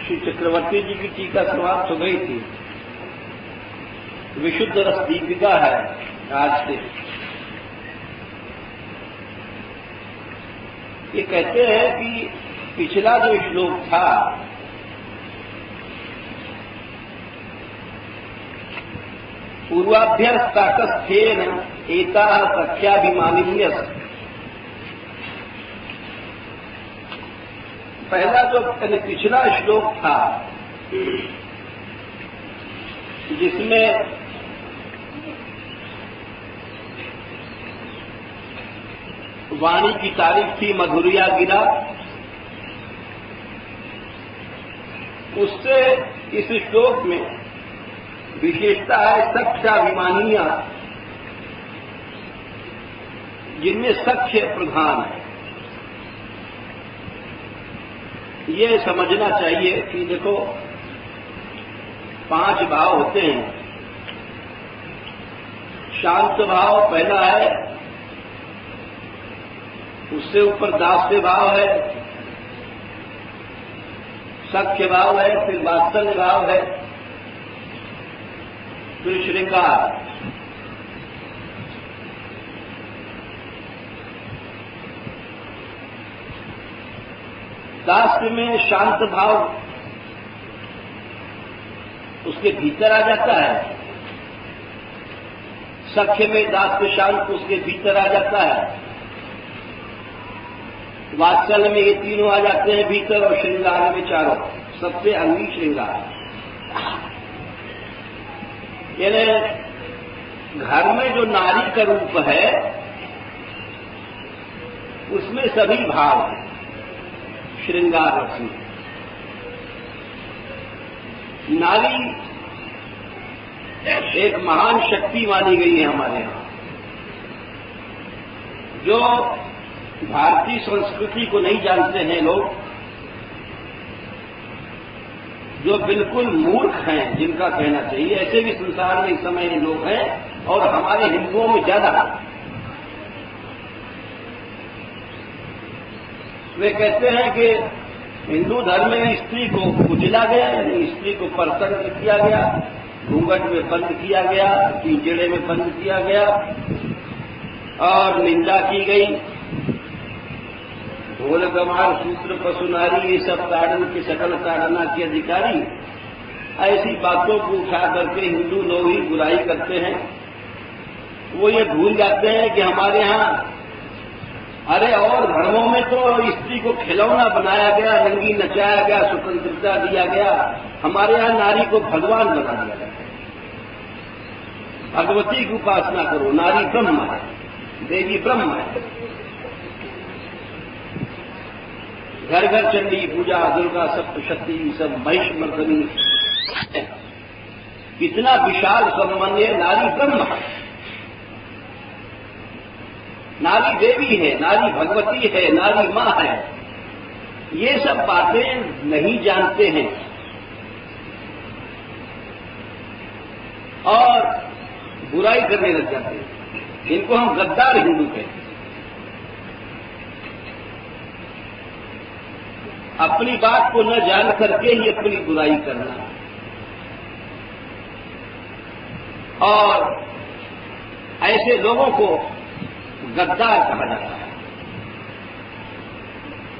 श्री चक्रवर्ती जी की टीका समाप्त हो गई थी। विशुद्ध रस दीपिका है आज से। ये कहते हैं कि पिछला जो श्लोक था पूर्वाभ्यस्ताकस्थेन एता सख्याभिमानिन्यस, पहला जो पिछला श्लोक था जिसमें वाणी की तारीफ थी, मधुरिया गिरा, उससे इस श्लोक में विशेषता है सख्याभिमानिया, जिनमें सख्य प्रधान है। ये समझना चाहिए कि देखो 5 भाव होते हैं। शांत भाव पहला है, उससे ऊपर दास्य भाव है, सख्य भाव है, फिर वात्सल्य भाव है, फिर श्रृंगार। दास्य में शांत भाव उसके भीतर आ जाता है, सख्य में दास्य शांत उसके भीतर आ जाता है, वात्सल्य में ये तीनों आ जाते हैं भीतर, और श्रृंगार में चारों, सबसे अंगी श्रृंगार। यानी घर में जो नारी का रूप है उसमें सभी भाव हैं श्रृंगार रस में। नारी एक महान शक्ति मानी गई है हमारे यहां, जो भारतीय संस्कृति को नहीं जानते हैं लोग, जो बिल्कुल मूर्ख हैं, जिनका कहना चाहिए, ऐसे भी संसार में इस समय लोग हैं और हमारे हिंदुओं में ज्यादा। वे कहते हैं कि हिंदू धर्म में स्त्री को कुचला गया, यानी स्त्री को परतंत्र किया गया, घूंघट में बंद किया गया, पिंजड़े में बंद किया गया और निंदा की गई। ढोल गमार सूत्र पशु नारी, ये सब ताड़न के सकल ताड़ना के अधिकारी, ऐसी बातों को उठा करके हिंदू लोग ही बुराई करते हैं। वो ये भूल जाते हैं कि हमारे यहाँ, अरे और धर्मों में तो स्त्री को खिलौना बनाया गया, रंगी नचाया गया, स्वतंत्रता दिया गया। हमारे यहाँ नारी को भगवान बना दिया गया। भगवती की उपासना करो, नारी ब्रह्म है, देवी ब्रह्म है। घर घर चंडी पूजा, दुर्गा सप्तशती, सब महिषमर्दनी, कितना विशाल संबंध है। नारी ब्रह्म है, नारी देवी है, नारी भगवती है, नारी मां है। ये सब बातें नहीं जानते हैं और बुराई करने लग जाते हैं। इनको हम गद्दार हिंदू कहते हैं। अपनी बात को न जान करके ही अपनी बुराई करना, और ऐसे लोगों को गद्दार कहा जाता है,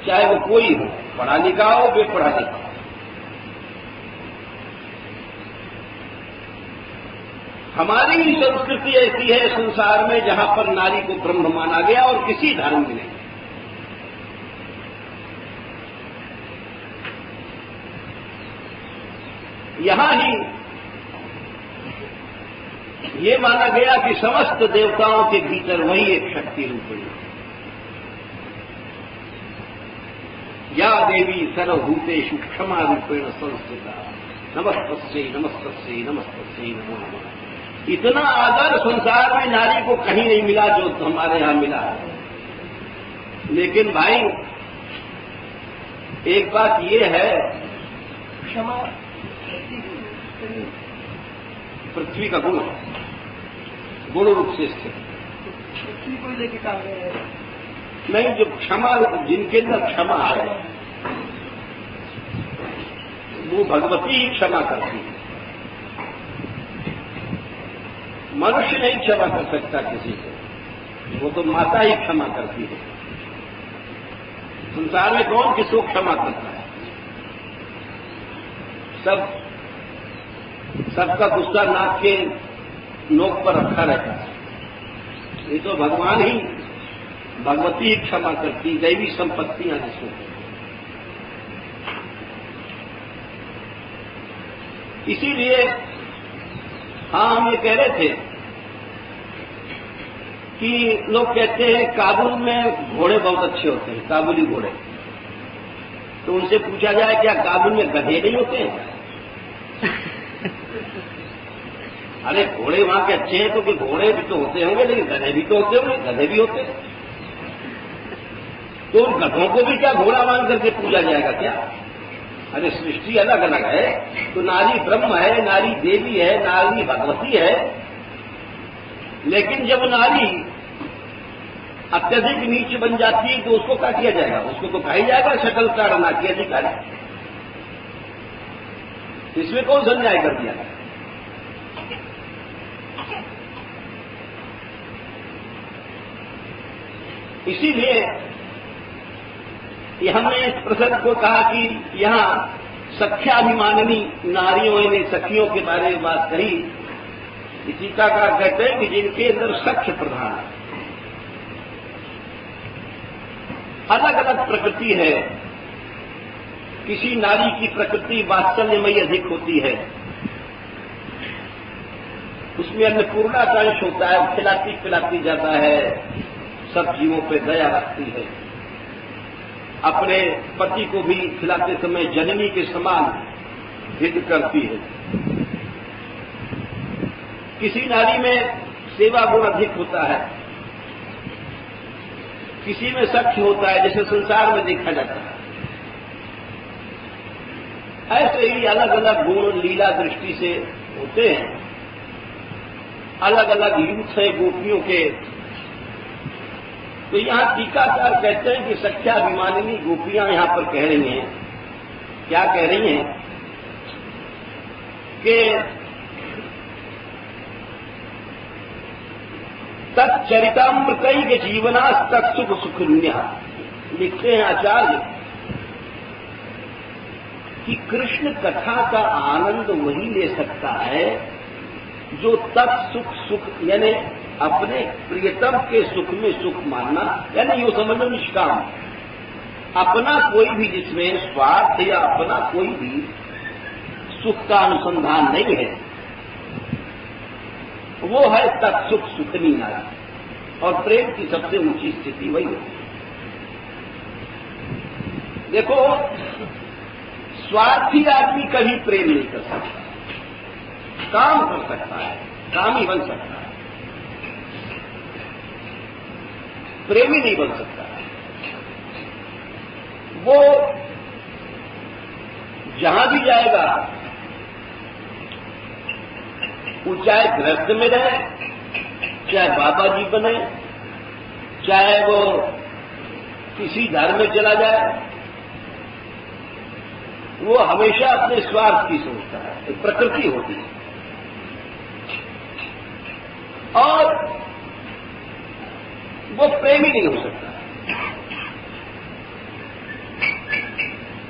चाहे वो कोई हो, पढ़ा लिखा हो, बेपढ़ा लिखा हो। हमारी ही संस्कृति ऐसी है संसार में जहां पर नारी को ब्रह्म माना गया और किसी धर्म में नहीं। यहां ही ये माना गया कि समस्त देवताओं के भीतर वही एक शक्ति रूपिणी, या देवी सर्वभूतेषु क्षमा रूपेण संस्थिता, नमस्तस्यै नमस्तस्यै नमस्तस्यै नमो नमः। इतना आदर संसार में नारी को कहीं नहीं मिला जो हमारे यहां मिला है। लेकिन भाई एक बात ये है, क्षमा पृथ्वी का गुण है, गुण रूप से स्थित। पृथ्वी को लेके कहा गया है नहीं, जो क्षमा, जिनके अंदर क्षमा है, वो भगवती ही क्षमा करती है। मनुष्य नहीं क्षमा कर सकता किसी को, वो तो माता ही क्षमा करती है। संसार में कौन किसको क्षमा करता है? सबका गुस्सा नाक के नोक पर रखा रहता है। ये तो भगवान ही, भगवती ही क्षमा करती, दैवी संपत्तियां जिसको। इसीलिए हाँ, हम ये कह रहे थे कि लोग कहते हैं काबुल में घोड़े बहुत अच्छे होते हैं, काबुली घोड़े। तो उनसे पूछा जाए क्या काबुल में गधे नहीं होते हैं? अरे घोड़े वहां के अच्छे हैं तो कि घोड़े भी तो होते होंगे, लेकिन गधे भी तो होते होंगे, गधे भी होते हैं। तो उन गधों को भी क्या घोड़ा मान करके पूजा जाएगा क्या? अरे सृष्टि अलग अलग है, तो नारी ब्रह्म है, नारी देवी है, नारी भगवती है। लेकिन जब नारी अत्यधिक नीच बन जाती है तो उसको क्या किया जाएगा? उसको तो कहा ही जाएगा शकल ताड़ना की अधिकारी। इसमें कौन सा न्याय कर दिया? इसीलिए हमने इस प्रसंग को कहा कि यहां सख्याभिमानिनी नारियों ने सखियों के बारे में बात कही। टीकाकार कहते हैं कि जिनके अंदर सख्य प्रधान है, अलग अलग प्रकृति है। किसी नारी की प्रकृति वात्सल्यमयी अधिक होती है, उसमें अन्नपूर्णा का अंश होता है, खिलाती पिलाती जाता है, सब जीवों पर दया रखती है, अपने पति को भी खिलाते समय जननी के समान हित करती है। किसी नारी में सेवा गुण अधिक होता है, किसी में सख्य होता है, जैसे संसार में देखा जाता है। ऐसे ही अलग अलग गुण लीला दृष्टि से होते हैं। अलग अलग यूथ है गोपियों के। तो यहां टीकाकार कहते हैं कि सख्याभिमानिनी गोपियां यहां पर कह रही हैं, क्या कह रही हैं कि तच्चरितामृतैक जीवनास् तत्सुख सुखन्या। लिखते हैं आचार्य कि कृष्ण कथा का आनंद वही ले सकता है जो तत्सुख सुख यानी अपने प्रियतम के सुख में सुख मानना, यानी यो समझ लो निष्काम, अपना कोई भी जिसमें स्वार्थ या अपना कोई भी सुख का अनुसंधान नहीं है, वो है तत्सुख सुखनी नारी। और प्रेम की सबसे ऊंची स्थिति वही होती है। देखो, स्वार्थी आदमी कभी प्रेम नहीं कर सकता, काम कर सकता है, कामी बन सकता है, प्रेमी नहीं बन सकता। वो जहां भी जाएगा, वो चाहे गृहस्थ में रहे, चाहे बाबा जी बने, चाहे वो किसी धर्म में चला जाए, वो हमेशा अपने स्वार्थ की सोचता है। एक प्रकृति होती है। और वो प्रेमी नहीं हो सकता।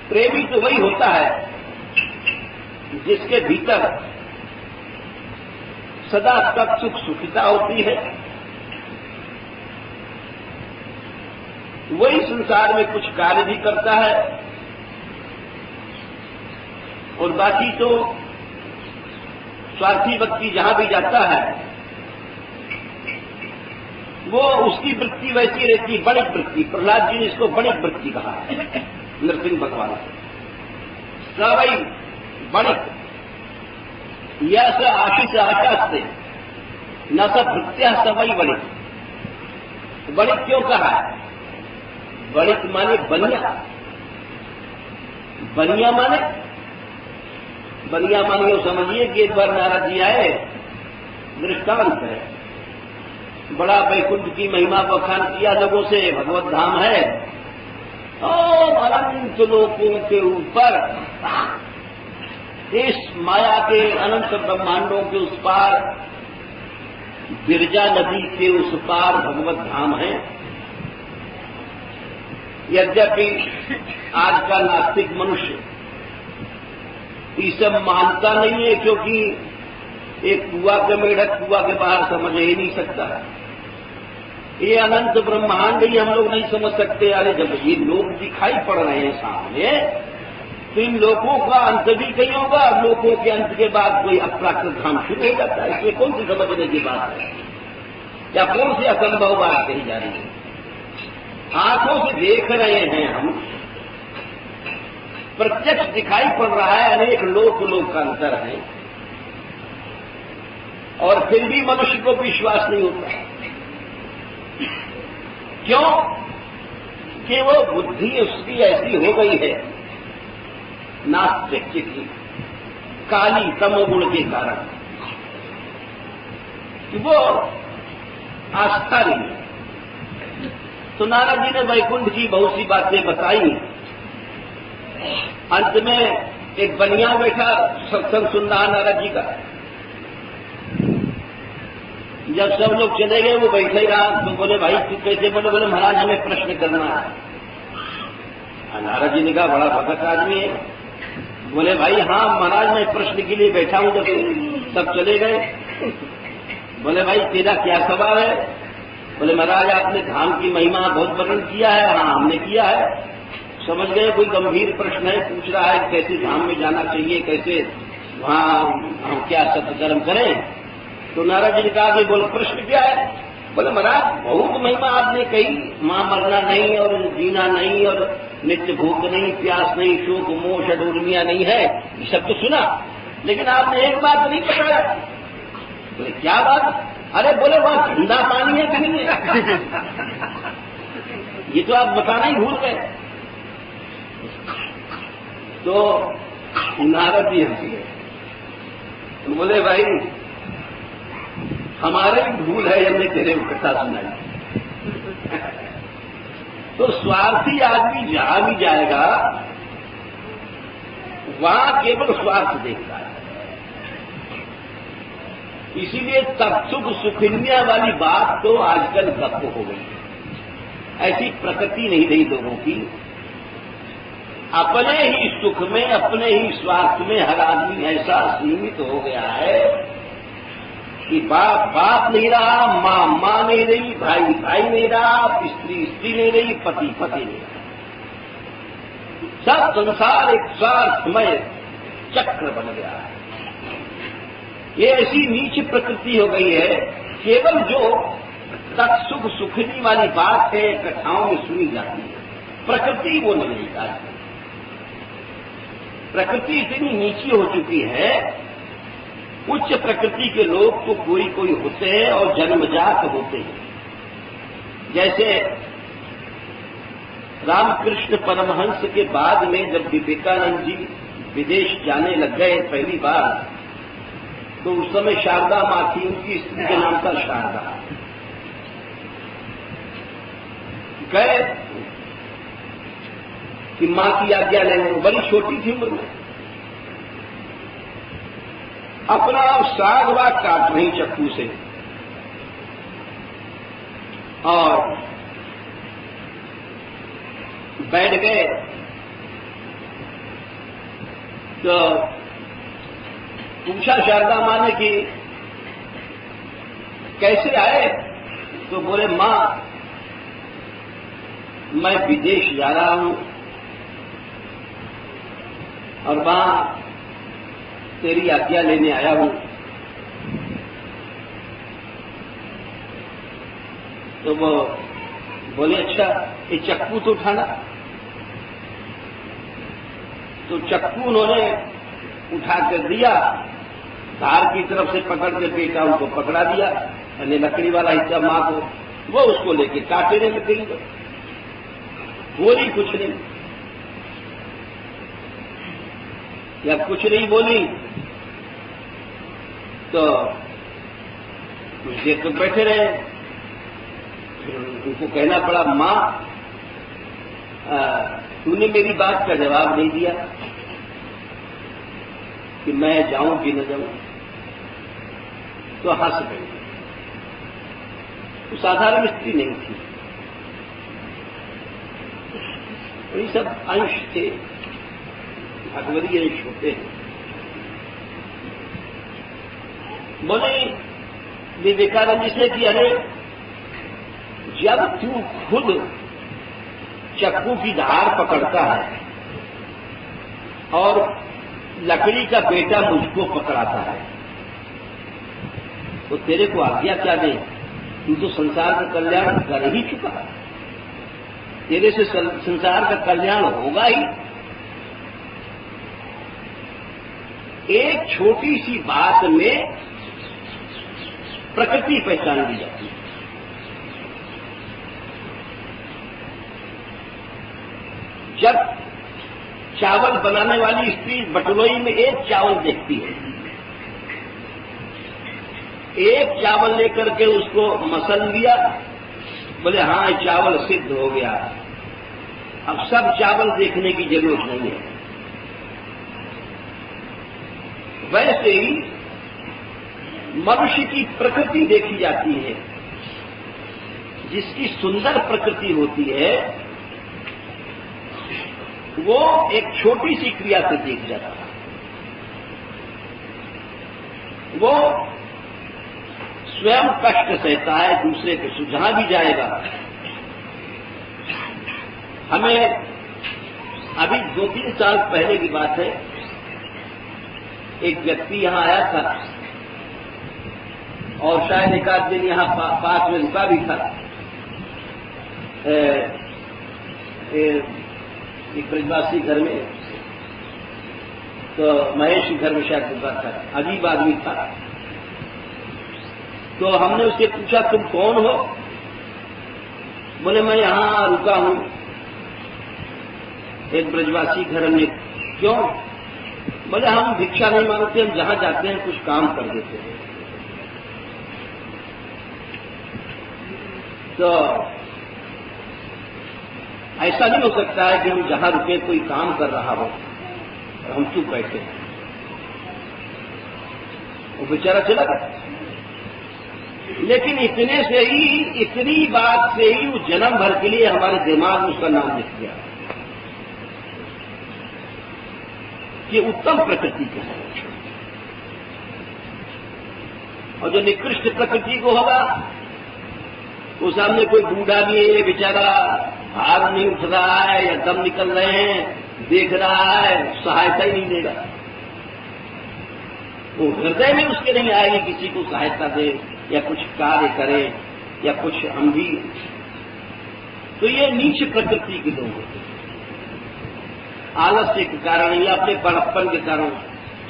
प्रेमी तो वही होता है जिसके भीतर सदा तक सुख सुखिता होती है, वही संसार में कुछ कार्य भी करता है, और बाकी तो स्वार्थी व्यक्ति जहां भी जाता है वो उसकी वृत्ति वैसी रहती, बड़ी वृत्ति। प्रहलाद जी ने इसको बड़ी वृत्ति कहा है, नरसिंह भगवान से। सवई बड़ी यह आशीष आशा से न सब भृत्या सवई बड़ी। बड़ी क्यों कहा है? बड़ी माने बनिया, बनिया माने समझिए कि एक बार नारद जी आए, दृष्टांत है, बड़ा वैकुंठ की महिमा बखान किया लोगों से, भगवत धाम है और अनंत लोकों के ऊपर इस माया के अनंत ब्रह्मांडों के उस पार, बिरजा नदी के उस पार भगवत धाम है। यद्यपि आज का नास्तिक मनुष्य ये सब मानता नहीं है, क्योंकि एक कुआ के मेढक कुआ के बाहर समझ ही नहीं सकता। ये अनंत ब्रह्मांड ही हम लोग नहीं समझ सकते। अरे जब ये लोग दिखाई पड़ रहे हैं सामने, तो इन लोगों का अंत भी कहीं होगा। लोगों के अंत के बाद कोई अपराकृत धाम शुरू हो जाता है। इसमें कौन सी समझने की बात है, या कौन सी असंभव बात कही जा रही है? आंखों से देख रहे हैं हम, प्रत्यक्ष दिखाई पड़ रहा है, अनेक लोक का अंतर है, और फिर भी मनुष्य को विश्वास नहीं होता। क्यों? कि वो बुद्धि उसकी ऐसी हो गई है नास्तिक की, काली तमोगुण के कारण, कि वो आस्था नहीं है। तो नारद जी ने वैकुंठ की बहुत सी बातें बताई। अंत में एक बनिया बैठा सत्संग सुन रहा नारद जी का। जब सब लोग चले गए, वो बैठे ही रहा। तो बोले, भाई तू कैसे? बोले महाराज हमें प्रश्न करना है। नारद जी ने कहा, बड़ा भगत आदमी है। बोले, भाई हाँ महाराज, मैं प्रश्न के लिए बैठा हूं। जब सब चले गए, बोले, भाई तेरा क्या सवाल है? बोले, महाराज आपने धाम की महिमा बहुत वर्णन किया है। हाँ हमने किया है। समझ गए कोई गंभीर प्रश्न है, पूछ रहा है कैसे धाम में जाना चाहिए, कैसे वहां हम क्या सत्कर्म करें। तो नारद जी ने कहा कि बोल प्रश्न क्या है? बोले, महाराज बहुत महिमा आपने कही, मां मरना नहीं और जीना नहीं और नित्य भूख नहीं, प्यास नहीं, शोक मोह षडूर्मियां नहीं है, ये सब तो सुना, लेकिन आपने एक बात नहीं बताया। बोले, क्या बात? अरे बोले, वहां ठंडा पानी है कि नहीं है? ये तो आप बताना ही भूल गए। तो नारद जी हंस गए। बोले, भाई हमारे भी भूल है, हमने तेरे कथा सुनाई। तो स्वार्थी आदमी जहां भी जाएगा वहां केवल स्वार्थ देखता है। इसीलिए तब सुख सुखिन्या वाली बात तो आजकल गप हो गई है। ऐसी प्रकृति नहीं रही लोगों की। अपने ही सुख में, अपने ही स्वार्थ में हर आदमी ऐसा सीमित हो गया है कि बाप बाप नहीं रहा, मां मां नहीं रही, भाई भाई नहीं रहा, स्त्री स्त्री नहीं रही, पति पति नहीं रहा। सब संसार एक स्वार्थमय चक्र बन गया है। ये ऐसी नीच प्रकृति हो गई है। केवल जो तत्सुख सुखनी वाली बात है कथाओं में सुनी जाती है, प्रकृति वो नहीं जाती। प्रकृति इतनी नीची हो चुकी है। उच्च प्रकृति के लोग तो कोई होते हैं और जन्मजात होते हैं। जैसे रामकृष्ण परमहंस के बाद में जब विवेकानंद जी विदेश जाने लग गए पहली बार, तो उस समय शारदा मां थी, उनकी स्त्री का नाम था शारदा। गए कि मां की आज्ञा लेंगे, बड़ी छोटी थी उम्र में। अपना साग वाग काट रही चक्कू से, और बैठ गए। तो पूछा शारदा मां ने कि कैसे आए? तो बोले, मां मैं विदेश जा रहा हूं और वहां तेरी आज्ञा लेने आया हूं। तो वो बोले, अच्छा ये चक्कू तो उठाना। तो चक्कू उन्होंने उठा कर दिया, धार की तरफ से पकड़ के बेटा उनको पकड़ा दिया, यानी लकड़ी वाला हिस्सा मां को, वो उसको लेके काटने लग गई। बोली कुछ नहीं, या कुछ नहीं बोली। तो कुछ देर तक बैठे रहे। फिर उनको कहना पड़ा, मां तूने मेरी बात का जवाब नहीं दिया। कि मैं जाऊं कि न जाऊं, तो हंस गई। तो साधारण स्त्री नहीं थी, ये सब अंश थे, भगवदीय अंश होते हैं। बोले विवेकानंद जी से कि अरे जब तू खुद चक्कू की धार पकड़ता है और लकड़ी का बेटा मुझको पकड़ाता है, तो तेरे को आज्ञा क्या दे? तू तो संसार का कल्याण कर ही चुका, तेरे से संसार का कल्याण होगा ही। एक छोटी सी बात में प्रकृति पहचान ली जाती है। जब चावल बनाने वाली स्त्री बटुलोई में एक चावल देखती है, एक चावल लेकर के उसको मसल लिया, बोले हाँ चावल सिद्ध हो गया, अब सब चावल देखने की जरूरत नहीं है। वैसे ही मनुष्य की प्रकृति देखी जाती है, जिसकी सुंदर प्रकृति होती है वो एक छोटी सी क्रिया से देख जाता है। वो स्वयं कष्ट सहता है, दूसरे को सुझा भी जाएगा। हमें अभी 2-3 साल पहले की बात है, एक व्यक्ति यहां आया था और शायद एक आध दिन यहां पास में रुका भी था। एक ब्रजवासी घर में, तो महेश घर में शायद रुका था, अजीब आदमी था। तो हमने उससे पूछा तुम कौन हो? बोले मैं यहां रुका हूं एक ब्रजवासी घर में। क्यों? बोले हम भिक्षा नहीं मांगते, हम जहां जाते हैं कुछ काम कर देते हैं। तो ऐसा नहीं हो सकता है कि हम जहां रुके कोई काम कर रहा हो और हम चुप बैठे हैं। वो बेचारा चला गया, लेकिन इतने से ही, इतनी बात से ही वो जन्म भर के लिए हमारे दिमाग में उसका नाम लिख गया कि उत्तम प्रकृति का है। और जो निकृष्ट प्रकृति को होगा, वो सामने कोई बूढ़ा भी है, बेचारा हार नहीं उठ रहा है या दम निकल रहे हैं, देख रहा है, सहायता ही नहीं देगा। वो हृदय में उसके नहीं आएगी किसी को सहायता दे या कुछ कार्य करे या कुछ हम भी। तो ये नीच प्रकृति के लोग होते हैं, आलस्य के कारण या अपने बड़प्पन के कारण।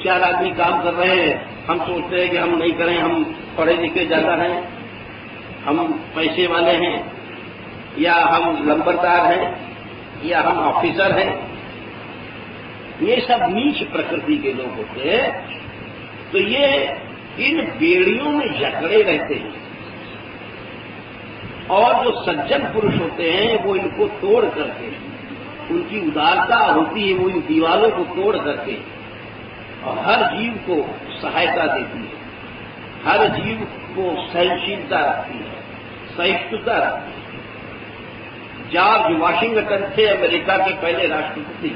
4 आदमी काम कर रहे हैं, हम सोचते हैं कि हम नहीं करें, हम पढ़े लिखे ज्यादा हैं, हम पैसे वाले हैं, या हम लंबरदार हैं, या हम ऑफिसर हैं। ये सब नीच प्रकृति के लोग होते हैं। तो ये इन बेड़ियों में जकड़े रहते हैं, और जो सज्जन पुरुष होते हैं वो इनको तोड़ करके, उनकी उदारता होती है, वो इन दीवालों को तोड़ करके और हर जीव को सहायता देती है, हर जीव को सहनशीलता रखती है, सहिष्णुता रखती है। जॉर्ज वाशिंगटन थे अमेरिका के पहले राष्ट्रपति,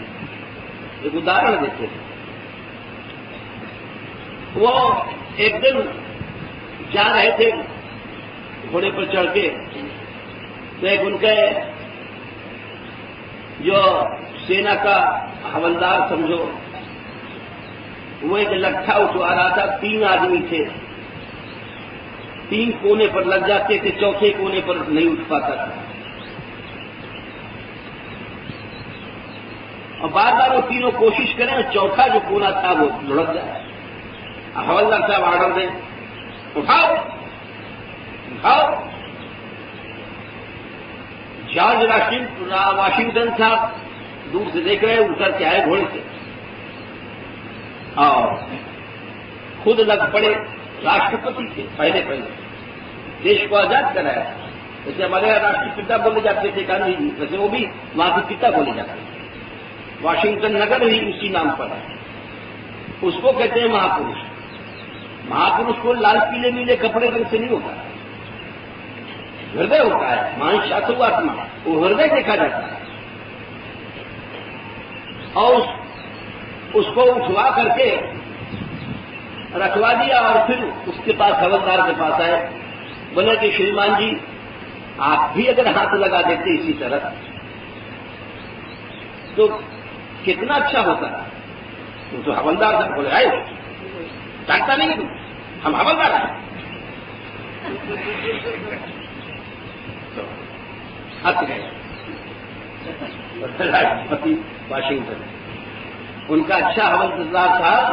एक उदाहरण देते हैं। वो एक दिन जा रहे थे घोड़े पर चढ़ के, तो एक उनके जो सेना का हवलदार समझो, वो एक लट्ठा उठवा रहा था। 3 आदमी थे, 3 कोने पर लग जाते थे, चौथे कोने पर नहीं उठ पाता था। और बार बार वो तीनों कोशिश करें, चौथा जो कोना था वो लुढ़क जाए। हवलदार साहब ऑर्डर दें, उठाओ उठाओ। जॉर्ज वाशिंगटन साहब दूर से देख रहे, उतर के आए घोड़े से और खुद लग पड़े। राष्ट्रपति थे पहले देश को आजाद कराया। जैसे हमारे राष्ट्रपिता बोले जाते थे गांधी जी, वैसे वो भी वहां के पिता बोले जाते थे। वाशिंगटन नगर ही उसी नाम पर है। उसको कहते हैं महापुरुष। महापुरुष को लाल पीले नीले कपड़े रंग से नहीं होता, हृदय होता है। मानस आत्मा, वो हृदय देखा जाता है। और उसको उठवा करके रखवा दिया और फिर उसके पास हवलदार के पास आए, बोले कि श्रीमान जी आप भी अगर हाथ लगा देते इसी तरह तो कितना अच्छा होता। तो हवलदार साहब बोले आए जानता नहीं तुम, हम हवलदार हैं। तो हंस गए राष्ट्रपति वाशिंगटन। उनका अच्छा हवलदार साहब,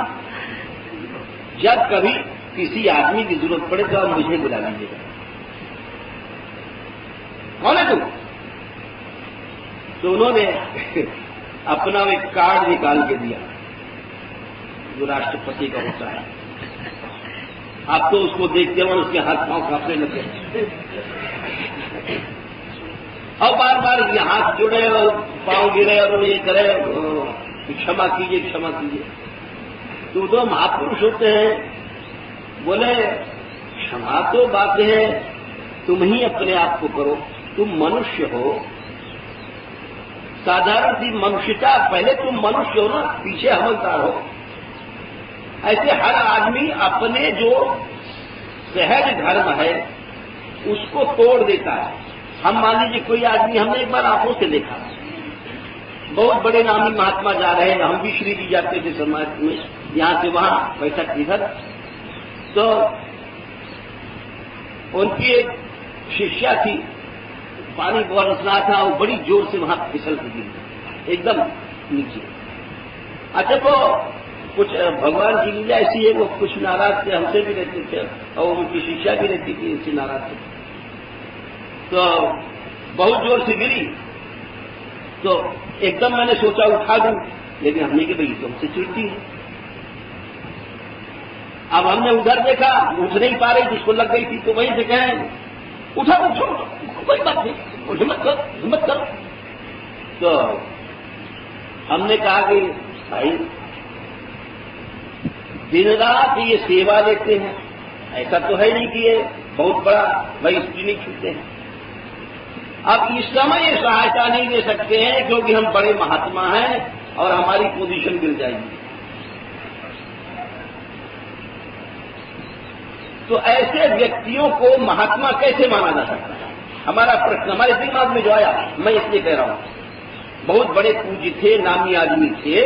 जब कभी किसी आदमी की जरूरत पड़े तो आप मुझे बुला लीजिएगा। कौन है तू? तो उन्होंने अपना एक कार्ड निकाल के दिया जो राष्ट्रपति का होता है। आप तो उसको देखते हो उसके हाथ पांव कांपने लगे और बार बार ये हाथ जुड़े और पांव गिरे और ये करे क्षमा कीजिए क्षमा कीजिए। तो दो महापुरुष होते हैं, बोले क्षमा तो बात है तुम ही अपने आप को करो, तुम मनुष्य हो, साधारण सी मनुष्यता, पहले तुम मनुष्य हो ना, पीछे हवलदार हो। ऐसे हर आदमी अपने जो सहज धर्म है उसको तोड़ देता है। हम मान लीजिए कोई आदमी, हमने एक बार आंखों से देखा, बहुत बड़े नामी महात्मा जा रहे हैं, हम भी श्री जी जाते थे समाज में, यहां से वहां बैठक इधर, तो उनकी एक शिष्या थी, पानी बरसना था, वो बड़ी जोर से वहां फिसल गिरी एकदम नीचे। अच्छा तो कुछ भगवान की लीला ऐसी है, वो कुछ नाराज थे, हमसे भी रहते थे और उनकी शिष्या भी रहती थी, इनसे नाराज थे। तो बहुत जोर से गिरी तो एकदम मैंने सोचा उठा दूं, लेकिन हमने कि भाई तुमसे चिढ़ती है। अब हमने उधर देखा, उठ नहीं पा रही, जिसको लग गई थी, तो वहीं से कहें उठा उठो, कोई बात नहीं, हिम्मत करो हिम्मत करो। तो हमने कहा कि भाई दिन रात ये सेवा लेते हैं, ऐसा तो है नहीं कि ये बहुत बड़ा भाई स्त्री नहीं छूते हैं। अब इस समय ये सहायता नहीं दे सकते हैं क्योंकि हम बड़े महात्मा हैं और हमारी पोजीशन गिर जाएगी। तो ऐसे व्यक्तियों को महात्मा कैसे माना जा सकता है? हमारा प्रश्न हमारे दिमाग में जो आया, मैं इसलिए कह रहा हूं, बहुत बड़े पूज्य थे, नामी आदमी थे,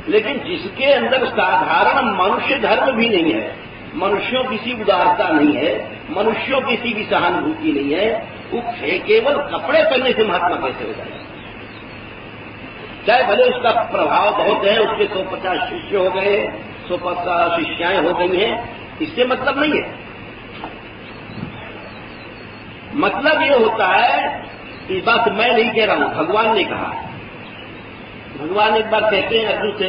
लेकिन जिसके अंदर साधारण मनुष्य धर्म भी नहीं है, मनुष्यों की सी उदारता नहीं है, मनुष्यों की सी भी सहानुभूति नहीं है, वो केवल कपड़े पहनने से महात्मा कैसे हो जाए? चाहे भले उसका प्रभाव बहुत है, उसके 150 शिष्य हो गए, 150 शिष्याएं हो गई हैं, इससे मतलब नहीं है। मतलब ये होता है, इस बात मैं नहीं कह रहा हूं, भगवान ने कहा। भगवान एक बार कहते हैं अर्जुन से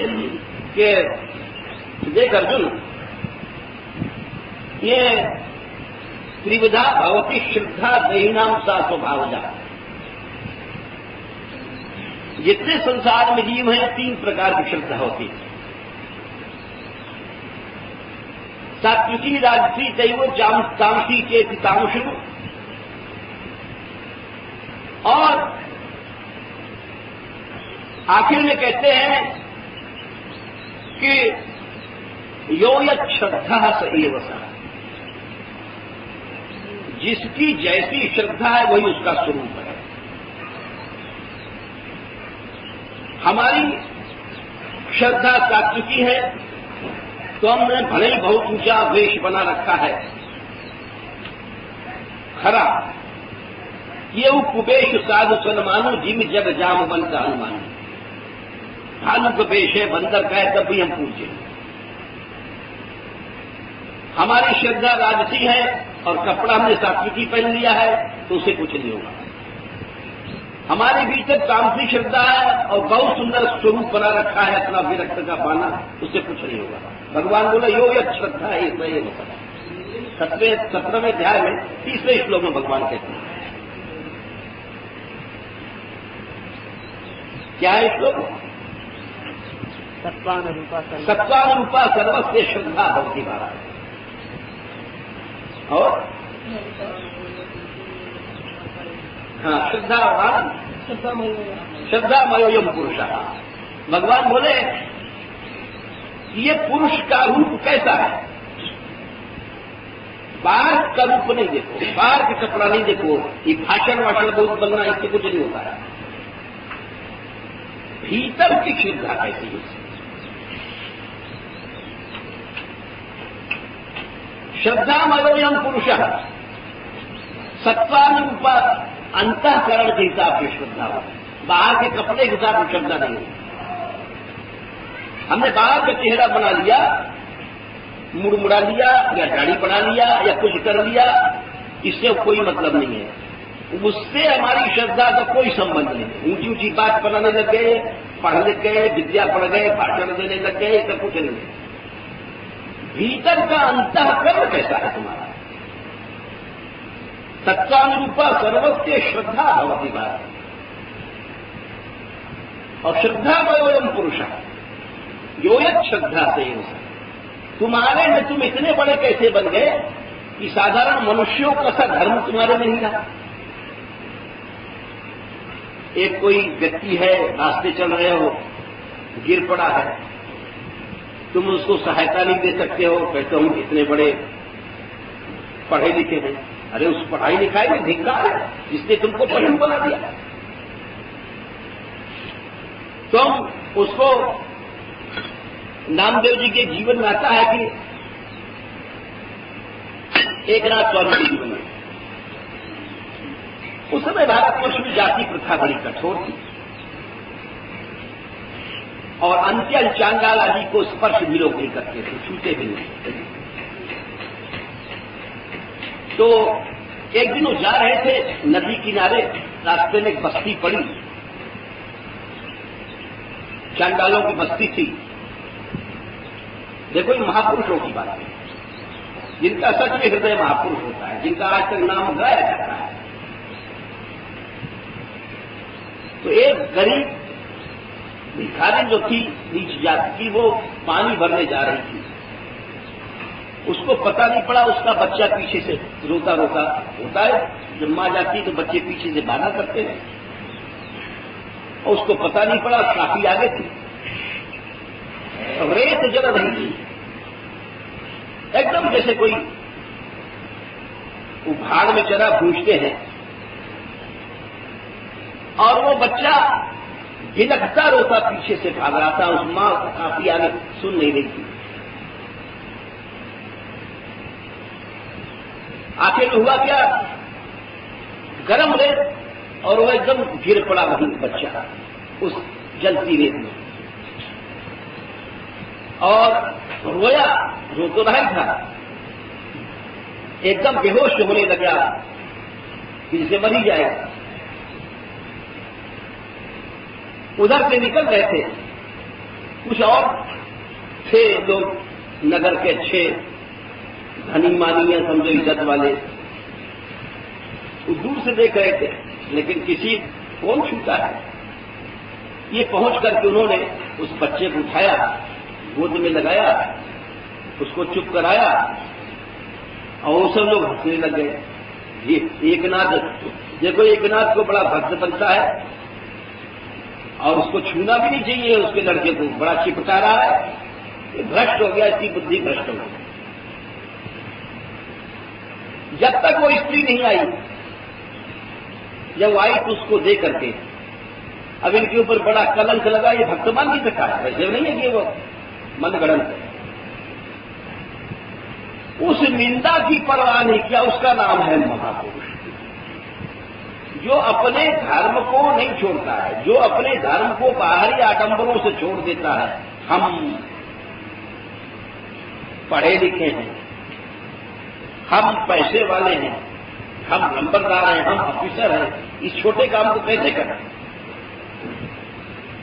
कि देख अर्जुन, ये त्रिविधा भवती श्रद्धा देहिनाम सा स्वभावजा। जितने संसार में जीव हैं 3 प्रकार की श्रद्धा होती है, सात्विकी राजसी दैव तामसी के तामसु। और आखिर में कहते हैं कि यो यत् श्रद्धा स एव सा, जिसकी जैसी श्रद्धा है वही उसका स्वरूप है। हमारी श्रद्धा सात्विकी है तो हमने भले ही बहुत ऊंचा वेश बना रखा है, खरा ये कुबेश साधु सलमानो जिम जग जाम बन का अनुमान। भालू का वेश है, बंदर का है, तब भी हम पूछे। हमारी श्रद्धा राजसी है और कपड़ा हमने सात्विकी पहन लिया है तो उसे कुछ नहीं होगा। हमारे भीतर तामसी श्रद्धा है और बहुत सुंदर स्वरूप बना रखा है अपना विरक्त का पाना, उससे कुछ नहीं होगा। भगवान बोला यो यत् श्रद्धा है, ये बताया 17वें अध्याय में 30वें श्लोक में भगवान कहते हैं। क्या है श्लोक? सत्वानुरूपा सर्वस्य श्रद्धा भवती महाराज। और हाँ, श्रद्धामयोयम पुरुष। भगवान बोले ये पुरुष का रूप कैसा है? बाहर का रूप नहीं देखो, बाहर का कपड़ा नहीं देखो, ये भाषण वाषण बहुत बनना इससे कुछ नहीं होता है। भीतर की श्रद्धा कैसी है? श्रद्धामयोयम पुरुष सत्वानुरूपा अंतःकरण के हिसाब से श्रद्धा हो, बाहर के कपड़े के हिसाब से श्रद्धा नहीं हो। हमने बाहर का चेहरा बना लिया, मुड़मुड़ा लिया या दाढ़ी बढ़ा लिया या कुछ कर लिया, इससे कोई मतलब नहीं है। उससे हमारी श्रद्धा का कोई संबंध नहीं। ऊंची ऊंची बात बनाने लग गए, पढ़ लिख गए, विद्या पढ़ गए, भाषण देने लग गए, इसका कुछ नहीं है। भीतर का अंतःकरण कैसा है तुम्हारा? सत्वानुरूपा सर्वस्य श्रद्धा भवती भारत। और श्रद्धा वयोयम पुरुष योयत श्रद्धा से तुम्हारे में तुम इतने बड़े कैसे बन गए कि साधारण मनुष्यों का सा धर्म तुम्हारे में नहीं रहा। एक कोई व्यक्ति है, रास्ते चल रहे हो, गिर पड़ा है, तुम उसको सहायता नहीं दे सकते हो, कहते हो इतने बड़े पढ़े लिखे हैं। अरे उस पढ़ाई लिखाई में धिक्कार है जिसने तुमको पढ़ू बना दिया। तुम उसको नामदेव जी के जीवन में आता है कि एकनाथ स्वामी के जीवन में उस समय भारतवर्ष में जाति प्रथा बड़ी कठोर थी और अंत्यल चांडाल आदि को स्पर्श भी लोग नहीं करते थे, छूते भी नहीं। तो एक दिन वो जा रहे थे नदी किनारे, रास्ते में एक बस्ती पड़ी, चांडालों की बस्ती थी। देखो ये महापुरुषों की बात है, जिनका सच में हृदय महापुरुष होता है, जिनका आज तक नाम गाया जाता है। तो एक गरीब भिखारी जो थी नीच जाति की, वो पानी भरने जा रही थी। उसको पता नहीं पड़ा, उसका बच्चा पीछे से रोता रोता होता है। जब मां जाती तो बच्चे पीछे से भागा करते हैं, और उसको पता नहीं पड़ा, काफी आगे थी। रेत जगह नहीं थी, एकदम जैसे कोई उभाड़ में चरा पूछते हैं। और वो बच्चा गिलखता रोता पीछे से भाग रहा था, उस मां काफी आगे सुन नहीं रही थी। आखिर में हुआ क्या, गरम रेत, और वो एकदम गिर पड़ा वही बच्चा उस जलती रेत में, और रोया, रो तो रहा ही था, एकदम बेहोश होने लगा कि जिसे मर ही जाएगा। उधर से निकल रहे थे कुछ और थे लोग, नगर के अच्छे धनी मानी या समझो इज्जत वाले, वो दूर से देख रहे थे, लेकिन किसी कौन छूता है। ये पहुंच करके उन्होंने उस बच्चे को उठाया, गोद में लगाया, उसको चुप कराया, और वो सब लोग हंसने लग गए। ये एकनाथ, देखो एकनाथ को बड़ा भक्त बनता है और उसको छूना भी नहीं चाहिए, उसके लड़के को बड़ा चिपका रहा है, ये भ्रष्ट हो गया, इसकी बुद्धि भ्रष्ट हो गई। जब तक वो स्त्री नहीं आई, जब आई तो उसको दे करके अब इनके ऊपर बड़ा कलंक लगा, ये भक्त मान नहीं सका है, वैसे नहीं है कि वो मनगढ़ंत है। उस निंदा की परवाह नहीं किया, उसका नाम है महापुरुष। जो अपने धर्म को नहीं छोड़ता है, जो अपने धर्म को बाहरी आडंबरों से छोड़ देता है। हम पढ़े लिखे हैं, हम पैसे वाले हैं, हम नंबरदार हैं, हम ऑफिसर हैं, इस छोटे काम को कैसे करें?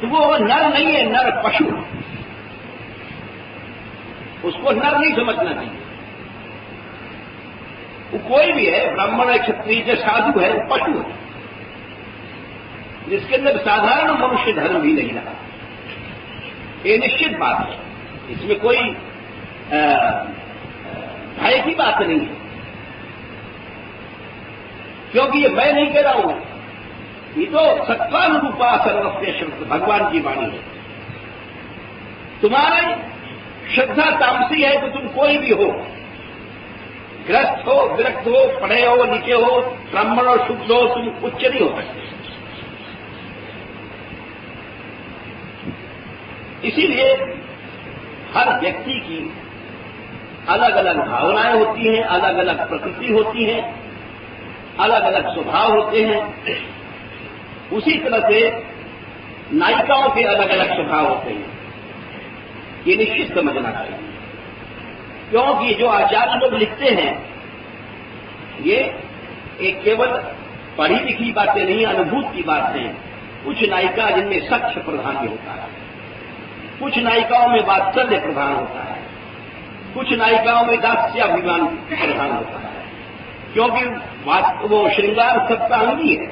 तो वो नर नहीं है, नर पशु, उसको नर नहीं समझना चाहिए। वो कोई भी है, ब्राह्मण है, क्षत्रिय है, साधु है, पशु है, जिसके अंदर साधारण मनुष्य धर्म भी नहीं रहा। ये निश्चित बात है, इसमें कोई भय की बात नहीं है, क्योंकि ये मैं नहीं कह रहा हूं, ये तो सत्वानुरूपा सर्वस्य शब्द भगवान की वाणी है। तुम्हारी श्रद्धा तामसी है तो तुम कोई भी हो, ग्रस्त हो, विरक्त हो, पढ़े हो, लिखे हो, ब्राह्मण और शुद्ध हो, तुम उच्च नहीं हो सकते। इसीलिए हर व्यक्ति की अलग अलग भावनाएं होती हैं, अलग अलग प्रकृति होती है, अलग अलग स्वभाव होते हैं। उसी तरह से नायिकाओं के अलग अलग स्वभाव होते हैं, ये निश्चित समझना चाहिए। क्योंकि जो आचार्य लोग लिखते हैं ये एक केवल पढ़ी लिखी बातें नहीं, अनुभूत की बात है। कुछ नायिका जिनमें सख्य प्रधान होता है, कुछ नायिकाओं में वात्सल्य प्रधान होता है, कुछ नायिकाओं में दास्याभिमान प्रधान होता है, क्योंकि वो श्रृंगार सबका अंगी है।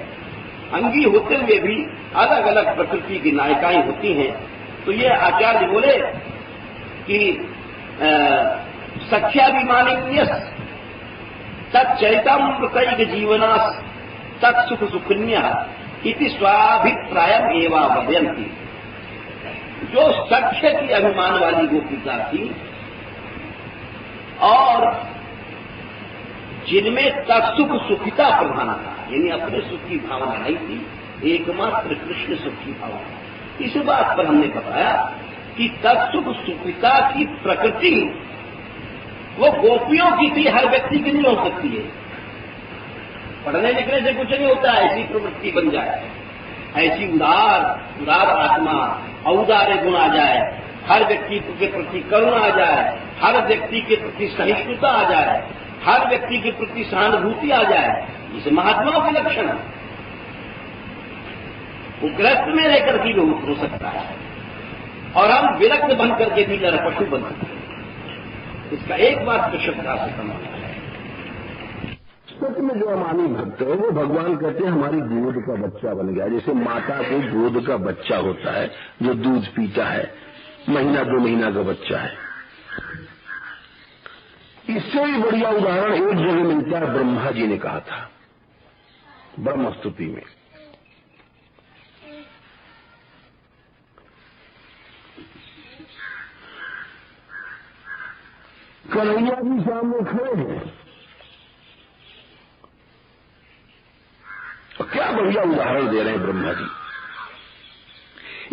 अंगी होते हुए भी अलग अलग प्रकृति की नायिकाएं होती हैं। तो ये आचार्य बोले कि सख्याभिमानिन्यस तच्चरितामृतैक जीवनास तत्सुख सुखन्य इति स्वाभिप्रायम एवा वदन्ति। जो सख्य की अभिमान वाली गोपिका थी और जिनमें तत्सुख सुखिता प्रधान था, यानी अपने सुख की भावना नहीं थी, एकमात्र कृष्ण सुख की भावना। इस बात पर हमने बताया कि तत्सुख सुखिता की प्रकृति वो गोपियों की थी, हर व्यक्ति की नहीं हो सकती है। पढ़ने लिखने से कुछ नहीं होता, ऐसी प्रवृत्ति बन जाए, ऐसी उदार आत्मा, औदार्य गुण आ जाए, हर व्यक्ति के प्रति करुणा आ जाए, हर व्यक्ति के प्रति सहिष्णुता आ जाए, हर व्यक्ति के प्रति सहानुभूति आ जाए, इसे महात्माओं के लक्षण है। वो ग्रस्त में रहकर भी हो सकता है और हम विरक्त बन करके भी जरा पशु बन सकते हैं। इसका एक बात तो श्रद्धा से समझना है। सच में जो अमानी भक्त है वो भगवान कहते हैं हमारी दूध का बच्चा बन गया। जैसे माता को दूध का बच्चा होता है जो दूध पीता है, महीना 2 महीना का बच्चा है। इससे भी बढ़िया उदाहरण एक जगह मिलता है, ब्रह्मा जी ने कहा था ब्रह्म स्तुति में। कन्हैया जी सामने खड़े हैं, और क्या बढ़िया उदाहरण दे रहे हैं ब्रह्मा जी।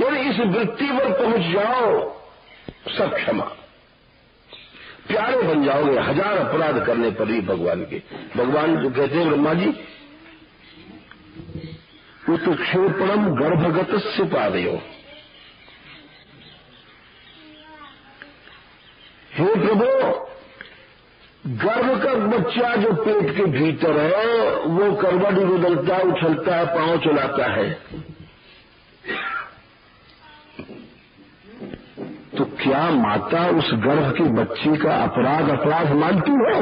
यानी इस वृत्ति पर पहुंच जाओ, सब क्षमा, प्यारे बन जाओगे। 1000 अपराध करने पर भी भगवान जो कहते हैं ब्रह्मा जी, उत्क्षेपणम गर्भगत से पादयो। हे प्रभु, गर्भ का बच्चा जो पेट के भीतर है वो करवटी बदलता है, उछलता है, पांव चलाता है, तो क्या माता उस गर्भ के बच्चे का अपराध मानती है?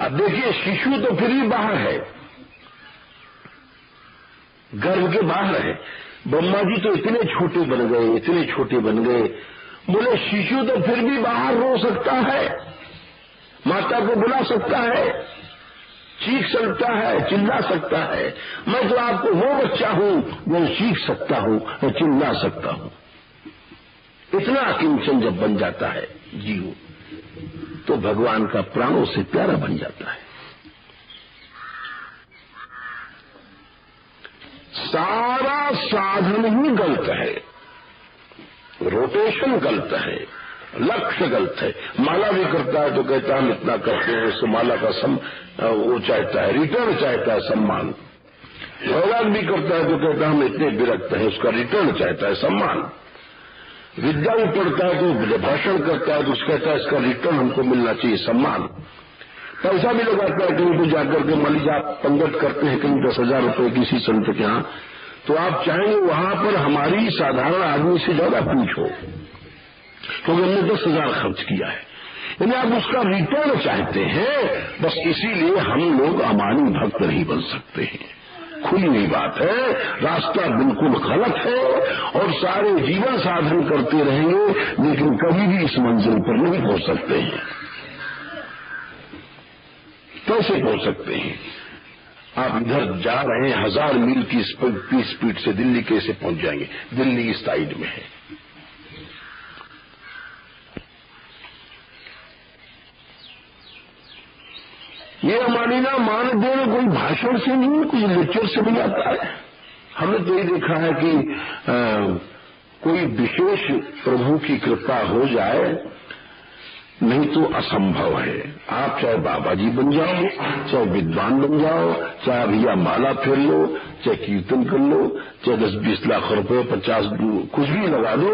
अब देखिए, शिशु तो फिर भी बाहर है, गर्भ के बाहर है। ब्रह्मा जी तो इतने छोटे बन गए, बोले शिशु तो फिर भी बाहर रो सकता है, माता को बुला सकता है, चीख सकता है, चिल्ला सकता है। मैं तो आपको वो बच्चा हूं जो चीख सकता हूं, मैं चिल्ला सकता हूं। इतना अकिंचन जब बन जाता है जीव, तो भगवान का प्राणों से प्यारा बन जाता है। सारा साधन ही गलत है, रोटेशन गलत है, लक्ष्य गलत है। माला भी करता है तो कहता है हम इतना करते हैं, उससे माला का वो चाहता है, रिटर्न चाहता है, सम्मान। भगवान भी करता है तो कहता है हम इतने विरक्त हैं, उसका रिटर्न चाहता है, सम्मान। विद्या भी पढ़ता है तो भाषण करता है तो उसका कहता है इसका रिटर्न हमको मिलना चाहिए, सम्मान। पैसा भी लगाता है, कहीं भी जाकर के मान लीजिए आप पंगत करते हैं कहीं 10,000 रुपए किसी संत के यहां, तो आप चाहेंगे वहां पर हमारी साधारण आदमी से ज्यादा पूछो, क्योंकि हमने 10,000 खर्च किया है। यानी आप उसका रिटर्न चाहते हैं, बस इसीलिए हम लोग अमानी भक्त नहीं बन सकते हैं। खुली हुई बात है, रास्ता बिल्कुल गलत है और सारे जीवन साधन करते रहेंगे लेकिन कभी भी इस मंजिल पर नहीं पहुंच सकते हैं। कैसे पहुंच सकते हैं? आप इधर जा रहे हैं 1000 मील की स्पीड से, दिल्ली कैसे पहुंच जाएंगे? दिल्ली इस साइड में है। ये हमारी ना मान देना कोई भाषण से नहीं, कोई लेक्चर से नहीं आता है। हमने तो ये देखा है कि कोई विशेष प्रभु की कृपा हो जाए, नहीं तो असंभव है। आप चाहे बाबा जी बन जाओ, चाहे विद्वान बन जाओ, चाहे भैया माला फेर लो, चाहे कीर्तन कर लो, चाहे 10-20 लाख रुपए 50 कुछ भी लगा दो,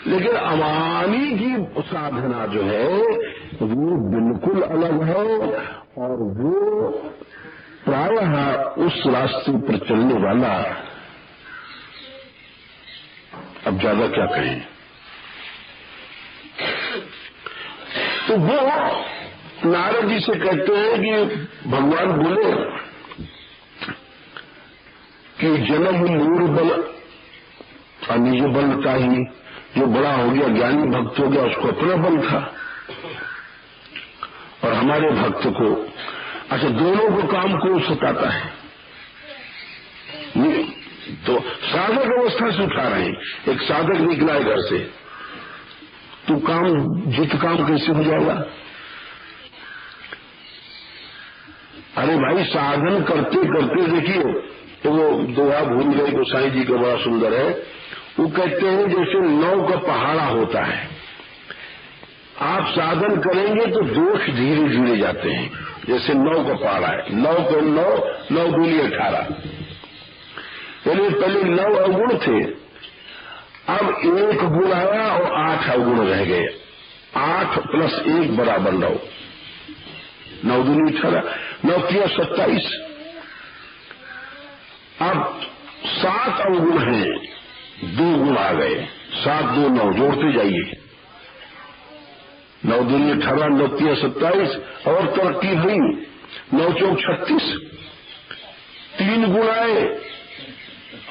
लेकिन अमानी की साधना जो है वो बिल्कुल अलग है और वो प्रायः उस रास्ते पर चलने वाला, अब ज्यादा क्या कहें, तो वो नारद जी से कहते हैं कि भगवान बोले कि जन्म मूल बल अनिज बल का ही, जो बड़ा हो गया ज्ञानी भक्त हो गया उसको अपना बल था और हमारे भक्त को, अच्छा दोनों को काम को सताता है। तो साधक अवस्था से उठा रहे हैं, एक साधक निकला है घर से, तो काम जित काम कैसे हो जाएगा? अरे भाई साधन करते करते देखिए, तो वो दोहा भूल गए गोसाई जी का बड़ा सुंदर है। वो कहते हैं जैसे नौ का पहाड़ा होता है, आप साधन करेंगे तो दोष धीरे धीरे जाते हैं। जैसे 9 का पहाड़ा है, 9 को 9 दूनी 18, यानी पहले 9 अवगुण थे, अब 1 गुण आया और 8 अवगुण रह गए। 8 + 1 = 9, 9 दूनी 18, 9 किया 27। अब 7 अवगुण हैं, 2 गुण आ गए, 7 2 9, जोड़ते जाइए। 9 दूनी 18, 9 किया 27 और तरक्की हुई, 9 चौक 36, 3 गुण आए,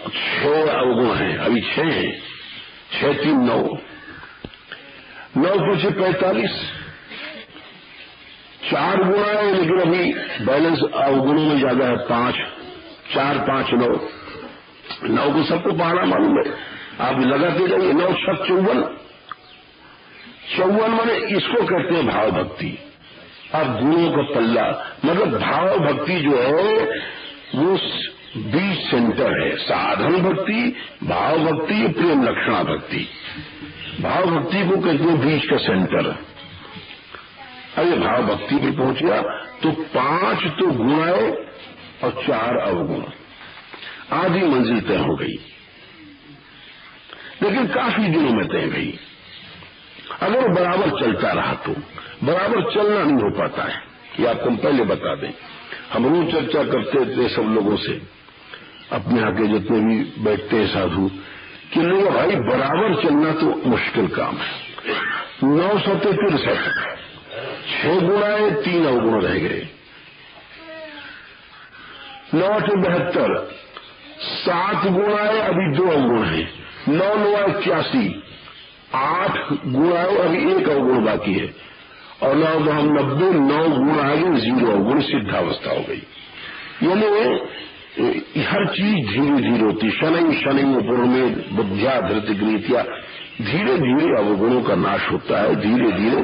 6 अवगुण हैं, अभी 6 हैं, 6 3 9, 9 पीछे 45, 4 गुण आए लेकिन अभी बैलेंस अवगुणों में ज्यादा है, 5 4 5 9, 9 को सबको पहाड़ा मालूम है, आप लगाते जाइए। 9 7 54, 54 माने इसको कहते हैं भाव भक्ति। अब गुणों का पल्ला, मतलब भाव भक्ति जो है वो बीच सेंटर है। साधन भक्ति, भाव भक्ति, प्रेम लक्षणा भक्ति। भाव भक्ति को कहते हैं बीच का सेंटर। अरे भाव भक्ति पर पहुंच गया तो 5 तो गुण आए और 4 अवगुण, आधी मंजिल तय हो गई, लेकिन काफी दिनों में तय गई। अगर बराबर चलता रहा तो, बराबर चलना नहीं हो पाता है, ये आपको हम पहले बता दें। हम रोज चर्चा करते थे सब लोगों से, अपने आके जितने भी बैठते हैं साधु, कि नहीं भाई बराबर चलना तो मुश्किल काम है। 9 7 63, 6 गुण आए, 3 अवगुण रह गए। 9 8 72, 7 गुण आए, अभी 2 अवगुण है। 9 9 81, 8 गुण आए, अभी 1 अवगुण बाकी है। और 9 90, 9 गुण आ गए, 0 अवगुण, सिद्धावस्था हो गई। यानी हर चीज धीरे धीरे होती। शनै शनै पूर्व में बुद्धिया धृति नीतिया, धीरे धीरे अवगुणों का नाश होता है, धीरे धीरे।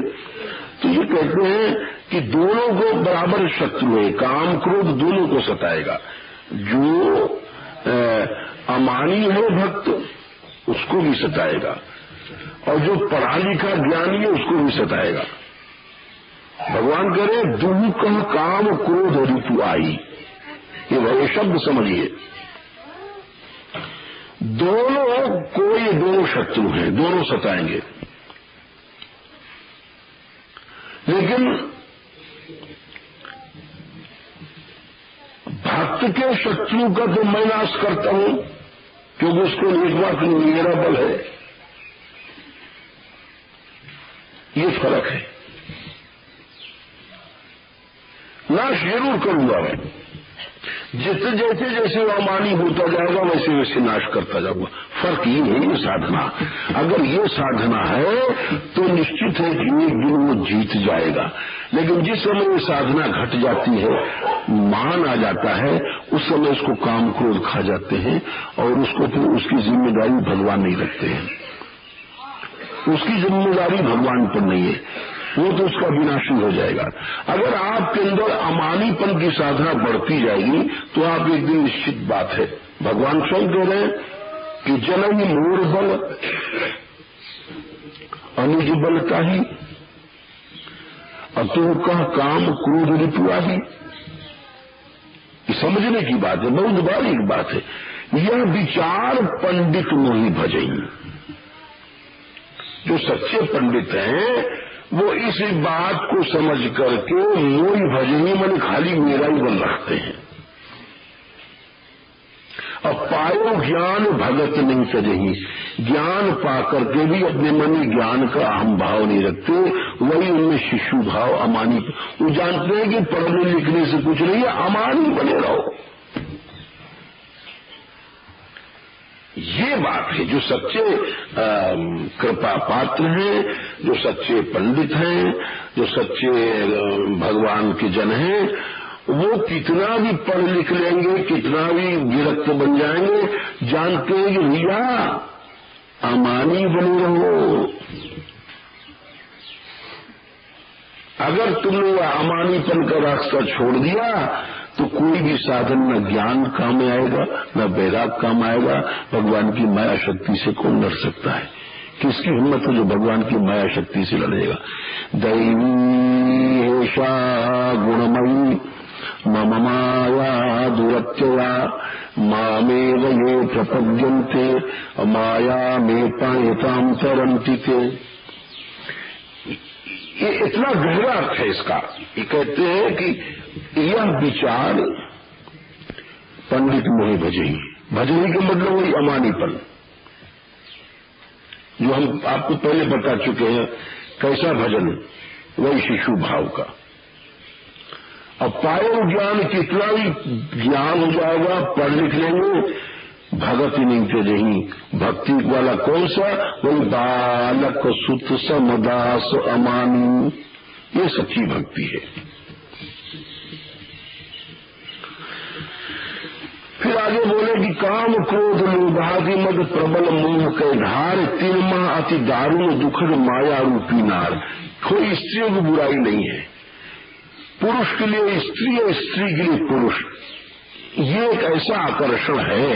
तो ये कहते हैं कि दोनों को बराबर शत्रु है, काम क्रोध दोनों को सताएगा। जो अमानी है भक्त उसको भी सताएगा, और जो पढ़ा लिखा ज्ञानी है उसको भी सताएगा। भगवान कह रहे दुख काम क्रोध ऋतु आई, ये वही शब्द समझिए। दोनों को ये दोनों शत्रु हैं, दोनों सताएंगे। लेकिन भक्त के शत्रु का तो मैं नाश करता हूं, क्योंकि उसको एक बात मेरा बल है। ये फर्क है। नाश जरूर करूंगा मैं। जैसे जैसे वो अमानी होता जाएगा वैसे वैसे नाश करता जाऊंगा। फर्क ये है ये साधना। अगर ये साधना है तो निश्चित है कि एक दिन वो जीत जाएगा। लेकिन जिस समय वो साधना घट जाती है, मान आ जाता है, उस समय उसको काम क्रोध खा जाते हैं और उसको फिर उसकी जिम्मेदारी भगवान नहीं रखते हैं। उसकी जिम्मेदारी भगवान पर नहीं है, वो तो उसका विनाशी हो जाएगा। अगर आपके अंदर अमानीपन की साधना बढ़ती जाएगी तो आप एक दिन, निश्चित बात है, भगवान स्वयं कह रहे हैं कि जननी मोर बल अनुज बलता ही अतो का काम क्रोध रिपुआ ही। समझने की बात है, बहुत बारीक बात है। यह विचार पंडित मोहि भजई। जो सच्चे पंडित हैं वो इस बात को समझ करके मोहि भजई मन खाली मेरा ही बल रखते हैं। अब पायो ज्ञान भगत नहीं सजही, ज्ञान पाकर के भी अपने मन में ज्ञान का अहम भाव नहीं रखते, वही उनमें शिशु भाव अमानी। वो जानते हैं कि पढ़ने लिखने से कुछ नहीं है, अमानी बने रहो। ये बात है। जो सच्चे कृपा पात्र हैं, जो सच्चे पंडित हैं, जो सच्चे भगवान के जन हैं, वो कितना भी पढ़ लिख लेंगे, कितना भी विरक्त बन जाएंगे, जानते हैं कि भैया अमानी बने रहो। अगर तुमने अमानीपन का रास्ता छोड़ दिया तो कोई भी साधन न ज्ञान काम आएगा, न वैराग काम आएगा। भगवान की माया शक्ति से कौन लड़ सकता है? किसकी हिम्मत है जो भगवान की माया शक्ति से लड़ेगा? दैवी हेषा गुणमयी मम माया दुरत्यया मामेव ये प्रपद्यन्ते माया में पायताम तरन्ति ते। ये इतना गहरा अर्थ है इसका। ये कहते हैं कि यह विचार पंडित मोहि भजई। भजई का मतलब वही अमानीपन, जो हम आपको पहले बता चुके हैं। कैसा भजन? वही शिशु भाव का। अब पायो ज्ञान, कितना भी ज्ञान हो जाएगा, पढ़ लिख लेंगे, भगत ही नहीं तेजही। भक्ति वाला कौन सा? वही बालक सुत समदास अमानी। ये सच्ची भक्ति है। फिर आगे बोले कि काम क्रोध लोभादि मद प्रबल मोह के धार, तीन माह अति दारुण दुखद माया रूपी नार। कोई स्त्रियों की बुराई नहीं है। पुरुष के लिए स्त्री और स्त्री के लिए पुरुष, ये एक ऐसा आकर्षण है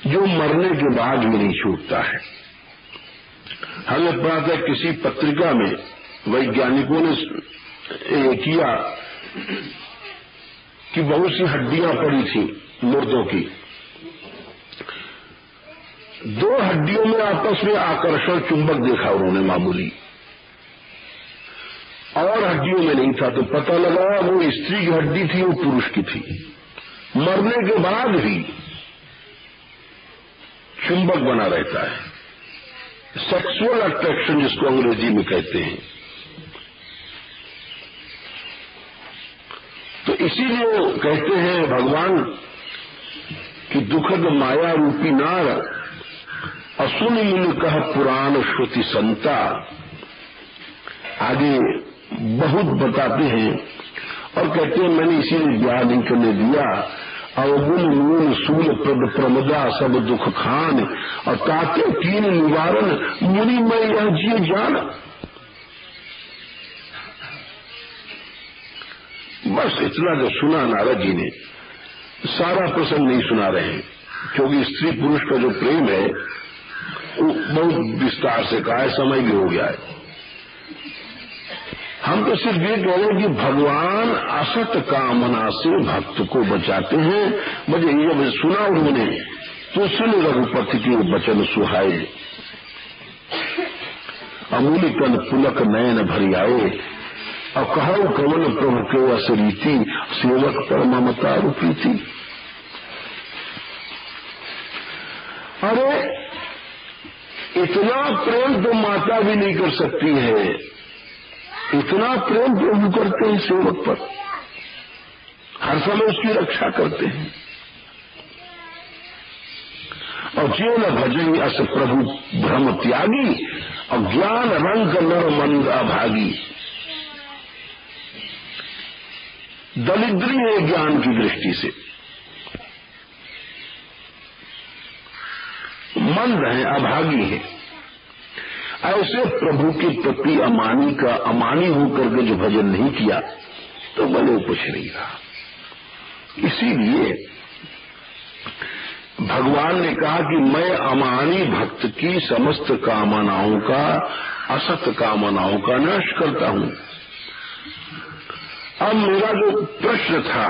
जो मरने के बाद भी नहीं छूटता है। हमें पता था किसी पत्रिका में वैज्ञानिकों ने किया कि बहुत सी हड्डियां पड़ी थी मुर्दों की। दो हड्डियों में आपस में आकर्षण चुंबक देखा उन्होंने मामूली, और हड्डियों में नहीं था। तो पता लगा वो स्त्री की हड्डी थी, वो पुरुष की थी। मरने के बाद भी चुंबक बना रहता है, सेक्सुअल अट्रैक्शन जिसको अंग्रेजी में कहते हैं। तो इसीलिए कहते हैं भगवान कि दुखद माया रूपी नार असुन मुनि कह पुराण श्रुति संता। आगे बहुत बताते हैं और कहते हैं मैंने इसीलिए ब्याह नहीं करने दिया। अवगुण मूल सूल प्रद प्रमदा सब दुख खान, और ताते तीन निवारण मुनि मैं यह जिये जान। बस इतना जो सुना नारद जी ने, सारा प्रसंग नहीं सुना रहे हैं, क्योंकि स्त्री पुरुष का जो प्रेम है वो बहुत विस्तार से कहा है, समय भी हो गया है। हम तो सिर्फ ये कह रहे हैं कि भगवान असत कामना से भक्त को बचाते हैं। मुझे जब सुना उन्होंने तो सुन रघुपति के वचन सुहाए, अमूल्य कन पुलक नयन भरी आए, और कहो कवन प्रभु के असरीति सेवक पर ममता रूपी थी। अरे इतना प्रेम तो माता भी नहीं कर सकती है, इतना प्रेम प्रभु करते हैं सेवक पर। हर समय उसकी रक्षा करते हैं। और जो न भजई अस प्रभु भ्रम त्यागी, और ज्ञान रंग नर मंद अभागी। दरिद्री है ज्ञान की दृष्टि से, मंद है, अभागी है। ऐसे प्रभु के प्रति अमानी होकर के जो भजन नहीं किया तो भले कुछ नहीं रहा। इसीलिए भगवान ने कहा कि मैं अमानी भक्त की समस्त कामनाओं का, असत कामनाओं का नाश करता हूं। अब मेरा जो प्रश्न था,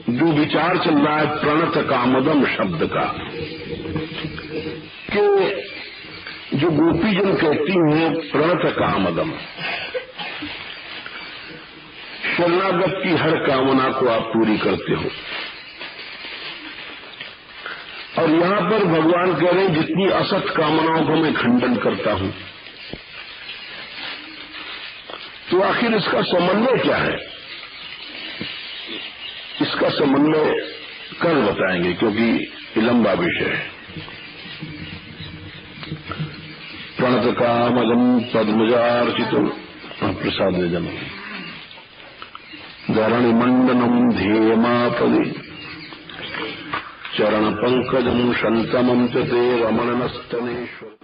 जो विचार चल रहा है प्रणत कामदम शब्द का, कि जो गोपीजन कहती हैं प्रणत कामदम, शरणागत की हर कामना को आप पूरी करते हो। और यहां पर भगवान कह रहे हैं जितनी असत कामनाओं को मैं खंडन करता हूं। तो आखिर इसका समन्वय क्या है? इसका समन्वय कल बताएंगे, क्योंकि लंबा विषय है। प्रणत कामदम पद्मजार्चितम प्रसाद जन धरणि मंडनम ध्येयमापदे चरण पंकजम शंतमं च ते रमणनस्तनेश्वर।